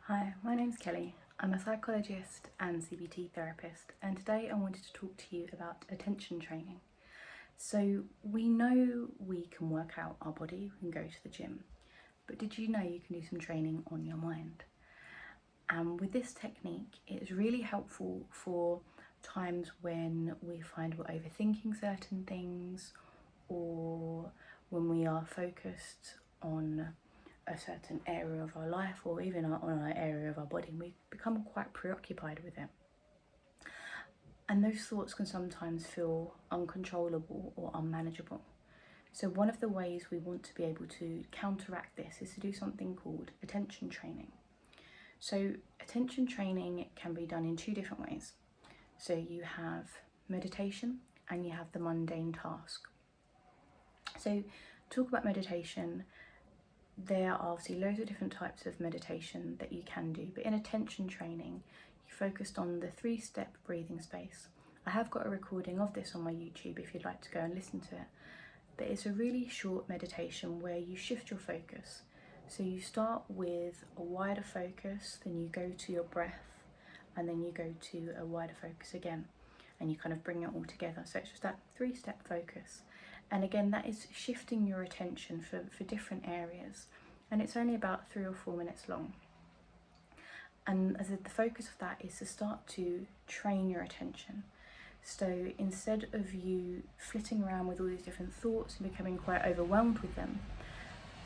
Hi, my name's Kelly. I'm a psychologist and CBT therapist, and today I wanted to talk to you about attention training. So, we know we can work out our body, we can go to the gym, but did you know you can do some training on your mind? And with this technique, it's really helpful for times when we find we're overthinking certain things, or when we are focused on a certain area of our life, or even on our area of our body, and we become quite preoccupied with it. And those thoughts can sometimes feel uncontrollable or unmanageable. So one of the ways we want to be able to counteract this is to do something called attention training. So attention training can be done in two different ways. So you have meditation and you have the mundane task. So talk about meditation, there are obviously loads of different types of meditation that you can do, but in attention training, you focused on the 3-step breathing space. I have got a recording of this on my YouTube if you'd like to go and listen to it, but it's a really short meditation where you shift your focus. So you start with a wider focus, then you go to your breath, and then you go to a wider focus again, and you kind of bring it all together. So it's just that 3-step focus. And again, that is shifting your attention for different areas. And it's only about 3 or 4 minutes long. And as the focus of that is to start to train your attention. So instead of you flitting around with all these different thoughts and becoming quite overwhelmed with them,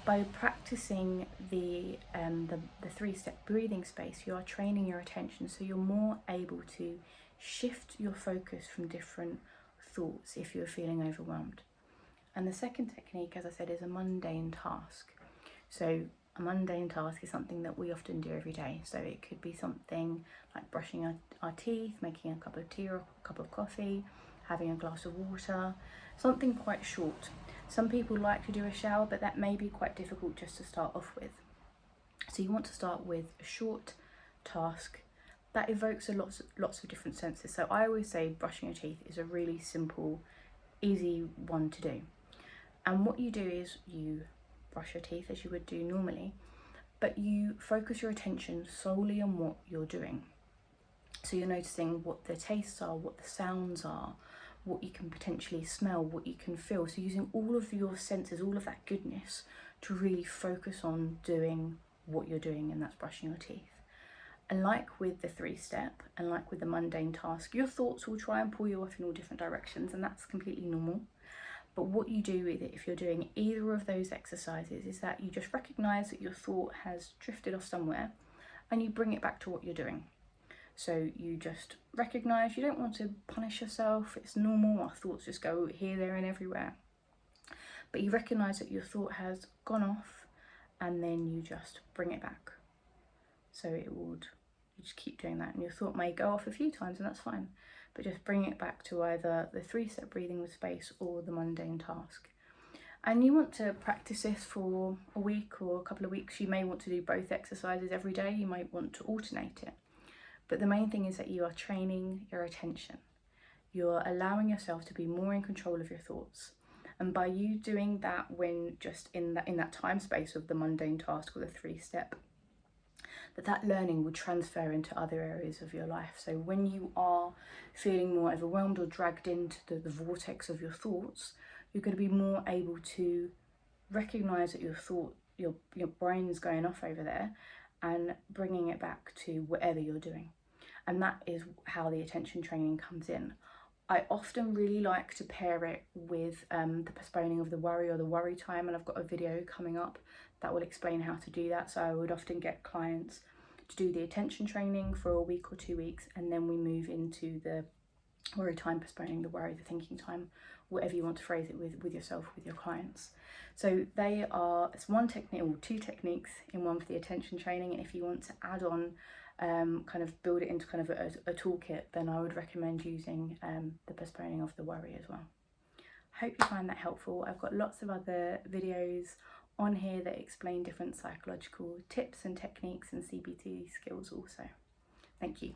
by practicing the 3-step breathing space, you are training your attention, so you're more able to shift your focus from different thoughts if you're feeling overwhelmed. And the second technique, as I said, is a mundane task. So a mundane task is something that we often do every day. So it could be something like brushing our teeth, making a cup of tea or a cup of coffee, having a glass of water, something quite short. Some people like to do a shower, but that may be quite difficult just to start off with. So you want to start with a short task that evokes lots of different senses. So I always say brushing your teeth is a really simple, easy one to do. And what you do is you brush your teeth as you would do normally, but you focus your attention solely on what you're doing. So you're noticing what the tastes are, what the sounds are, what you can potentially smell, what you can feel. So using all of your senses, all of that goodness, to really focus on doing what you're doing, and that's brushing your teeth. And like with the 3-step and like with the mundane task, your thoughts will try and pull you off in all different directions, and that's completely normal. But what you do with it, if you're doing either of those exercises, is that you just recognise that your thought has drifted off somewhere and you bring it back to what you're doing. So you just recognise, you don't want to punish yourself, it's normal, our thoughts just go here, there and everywhere. But you recognise that your thought has gone off, and then you just bring it back. So you just keep doing that, and your thought may go off a few times, and that's fine. But just bring it back to either the 3-step breathing with space or the mundane task. And you want to practice this for a week or a couple of weeks. You may want to do both exercises every day. You might want to alternate it. But the main thing is that you are training your attention. You're allowing yourself to be more in control of your thoughts. And by you doing that when just in that time space of the mundane task or the 3-step, that learning will transfer into other areas of your life. So when you are feeling more overwhelmed or dragged into the vortex of your thoughts, you're going to be more able to recognise that your brain's going off over there, and bringing it back to whatever you're doing. And that is how the attention training comes in. I often really like to pair it with the postponing of the worry or the worry time, and I've got a video coming up that will explain how to do that. So I would often get clients to do the attention training for a week or 2 weeks, and then we move into the worry time, postponing the worry, the thinking time, whatever you want to phrase it with yourself, with your clients. So it's one technique or 2 techniques in one for the attention training. And if you want to add on, kind of build it into kind of a toolkit, then I would recommend using the postponing of the worry as well. Hope you find that helpful. I've got lots of other videos on here that explain different psychological tips and techniques and CBT skills also. Thank you.